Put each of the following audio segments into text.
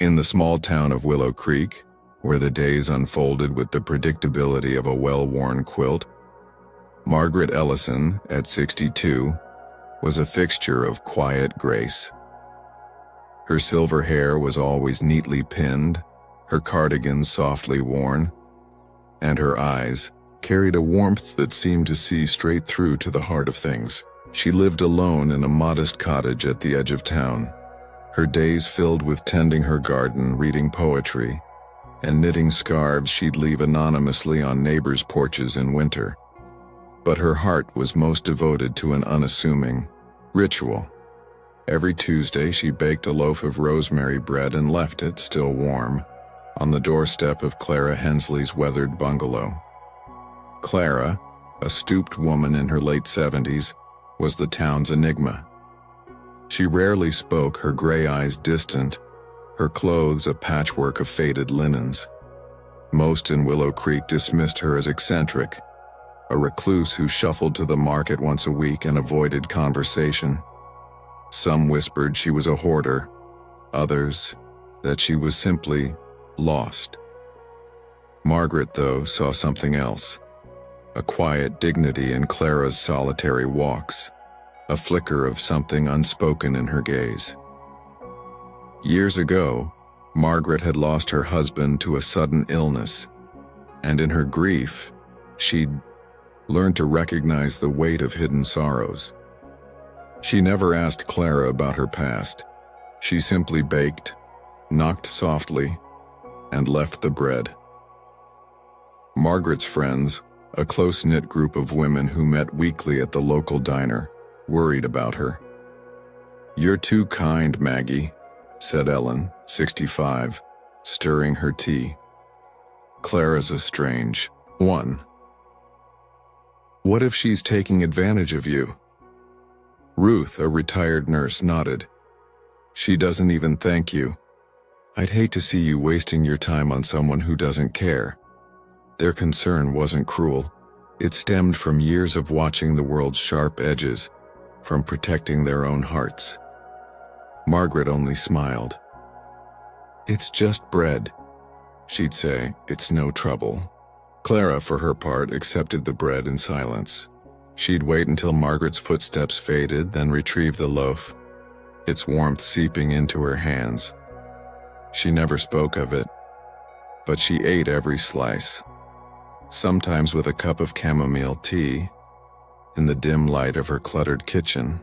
In the small town of Willow Creek, where the days unfolded with the predictability of a well-worn quilt, Margaret Ellison, at 62, was a fixture of quiet grace. Her silver hair was always neatly pinned, her cardigan softly worn, and her eyes carried a warmth that seemed to see straight through to the heart of things. She lived alone in a modest cottage at the edge of town, her days filled with tending her garden, reading poetry, and knitting scarves she'd leave anonymously on neighbors' porches in winter. But her heart was most devoted to an unassuming ritual. Every Tuesday she baked a loaf of rosemary bread and left it, still warm, on the doorstep of Clara Hensley's weathered bungalow. Clara, a stooped woman in her late 70s, was the town's enigma. She rarely spoke, her gray eyes distant, her clothes a patchwork of faded linens. Most in Willow Creek dismissed her as eccentric, a recluse who shuffled to the market once a week and avoided conversation. Some whispered she was a hoarder, others that she was simply lost. Margaret, though, saw something else, a quiet dignity in Clara's solitary walks, a flicker of something unspoken in her gaze. Years ago, Margaret had lost her husband to a sudden illness, and in her grief, she'd learned to recognize the weight of hidden sorrows. She never asked Clara about her past. She simply baked, knocked softly, and left the bread. Margaret's friends, a close-knit group of women who met weekly at the local diner, worried about her. "You're too kind, Maggie," said Ellen, 65, stirring her tea. "Clara's a strange one. What if she's taking advantage of you?" Ruth, a retired nurse, nodded. "She doesn't even thank you. I'd hate to see you wasting your time on someone who doesn't care." Their concern wasn't cruel. It stemmed from years of watching the world's sharp edges, from protecting their own hearts. Margaret only smiled. "It's just bread," she'd say. "It's no trouble." Clara, for her part, accepted the bread in silence. She'd wait until Margaret's footsteps faded, then retrieve the loaf, its warmth seeping into her hands. She never spoke of it, but she ate every slice, sometimes with a cup of chamomile tea, in the dim light of her cluttered kitchen.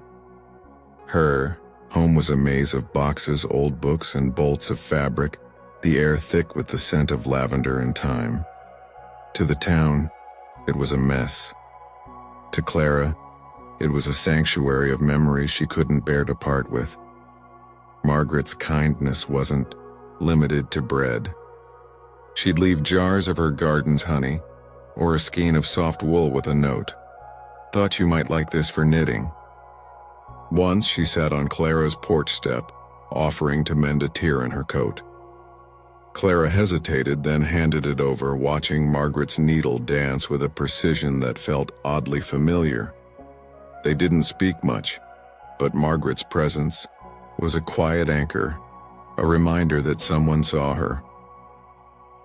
Her home was a maze of boxes, old books, and bolts of fabric, the air thick with the scent of lavender and thyme. To the town, it was a mess. To Clara, it was a sanctuary of memories she couldn't bear to part with. Margaret's kindness wasn't limited to bread. She'd leave jars of her garden's honey, or a skein of soft wool with a note. "Thought you might like this for knitting." Once she sat on Clara's porch step, offering to mend a tear in her coat. Clara hesitated, then handed it over, watching Margaret's needle dance with a precision that felt oddly familiar. They didn't speak much, but Margaret's presence was a quiet anchor, a reminder that someone saw her.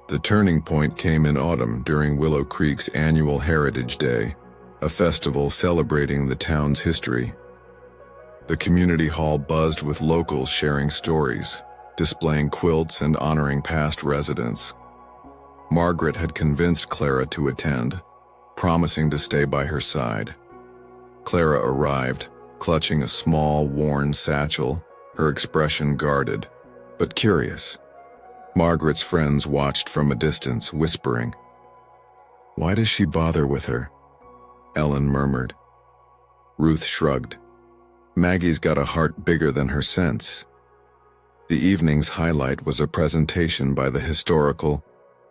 The turning point came in autumn during Willow Creek's annual Heritage Day, a festival celebrating the town's history. The community hall buzzed with locals sharing stories, displaying quilts and honoring past residents. Margaret had convinced Clara to attend, promising to stay by her side. Clara arrived, clutching a small, worn satchel, her expression guarded, but curious. Margaret's friends watched from a distance, whispering. "Why does she bother with her?" Ellen murmured. Ruth shrugged. "Maggie's got a heart bigger than her sense." The evening's highlight was a presentation by the Historical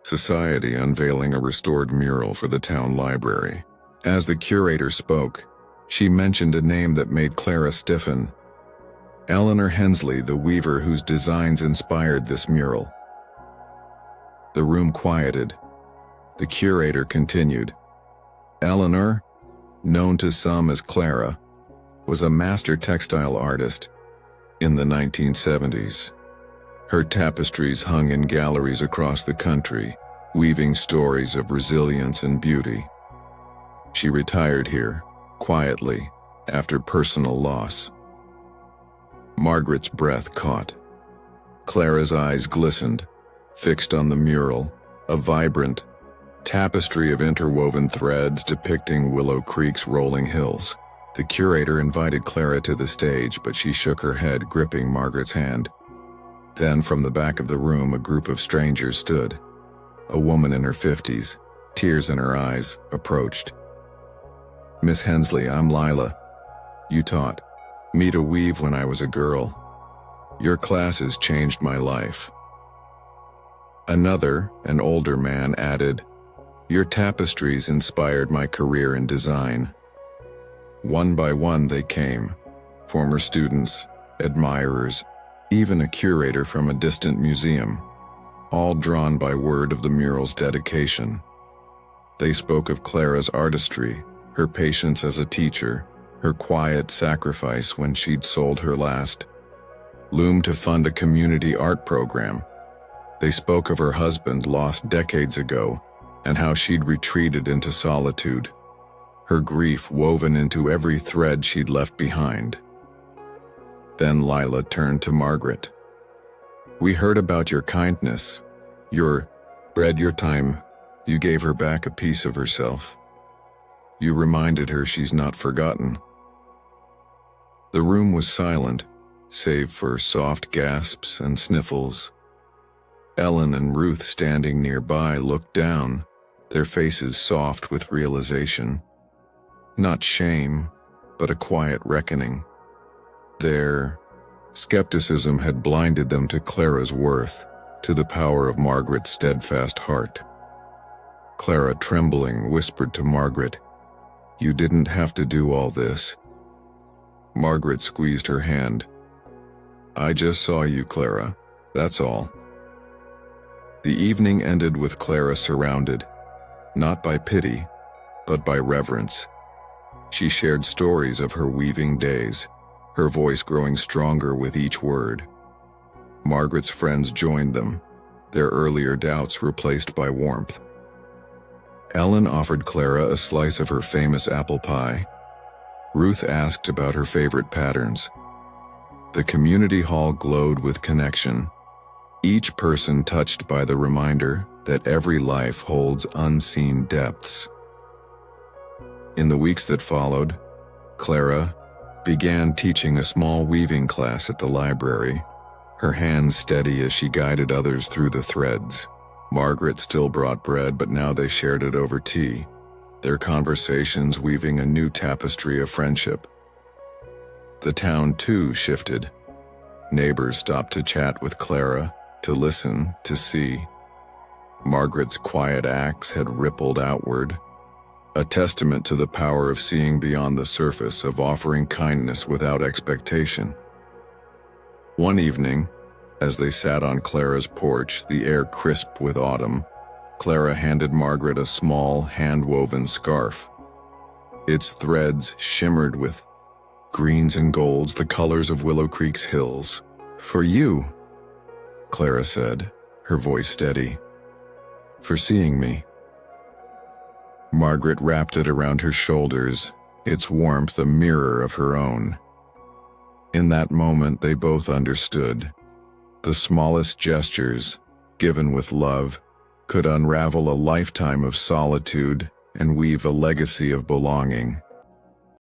Society unveiling a restored mural for the town library. As the curator spoke, she mentioned a name that made Clara stiffen. Eleanor Hensley, the weaver whose designs inspired this mural. The room quieted. The curator continued. Eleanor, known to some as Clara, was a master textile artist in the 1970s. Her tapestries hung in galleries across the country, weaving stories of resilience and beauty. She retired here, quietly, after personal loss. Margaret's breath caught. Clara's eyes glistened, fixed on the mural, a vibrant tapestry of interwoven threads depicting Willow Creek's rolling hills. The curator invited Clara to the stage, but she shook her head, gripping Margaret's hand. Then, from the back of the room, a group of strangers stood. A woman in her 50s, tears in her eyes, approached. "Miss Hensley, I'm Lila. You taught me to weave when I was a girl. Your classes changed my life." Another, an older man, added, "Your tapestries inspired my career in design." One by one they came, former students, admirers, even a curator from a distant museum, all drawn by word of the mural's dedication. They spoke of Clara's artistry, her patience as a teacher, her quiet sacrifice when she'd sold her last loom to fund a community art program. They spoke of her husband lost decades ago and how she'd retreated into solitude, her grief woven into every thread she'd left behind. Then Lila turned to Margaret. "We heard about your kindness, your time. You gave her back a piece of herself. You reminded her she's not forgotten." The room was silent, save for soft gasps and sniffles. Ellen and Ruth, standing nearby, looked down, their faces soft with realization. Not shame, but a quiet reckoning. Their skepticism had blinded them to Clara's worth, to the power of Margaret's steadfast heart. Clara, trembling, whispered to Margaret, "You didn't have to do all this." Margaret squeezed her hand. "I just saw you, Clara, that's all." The evening ended with Clara surrounded, not by pity, but by reverence. She shared stories of her weaving days, her voice growing stronger with each word. Margaret's friends joined them, their earlier doubts replaced by warmth. Ellen offered Clara a slice of her famous apple pie. Ruth asked about her favorite patterns. The community hall glowed with connection, each person touched by the reminder that every life holds unseen depths. In the weeks that followed, Clara began teaching a small weaving class at the library, her hands steady as she guided others through the threads. Margaret still brought bread, but now they shared it over tea, their conversations weaving a new tapestry of friendship. The town, too, shifted. Neighbors stopped to chat with Clara, to listen, to see. Margaret's quiet acts had rippled outward, a testament to the power of seeing beyond the surface, of offering kindness without expectation. One evening, as they sat on Clara's porch, the air crisp with autumn, Clara handed Margaret a small, hand-woven scarf. Its threads shimmered with greens and golds, the colors of Willow Creek's hills. "For you," Clara said, her voice steady. "For seeing me." Margaret wrapped it around her shoulders, its warmth a mirror of her own. In that moment, they both understood. The smallest gestures, given with love, could unravel a lifetime of solitude and weave a legacy of belonging.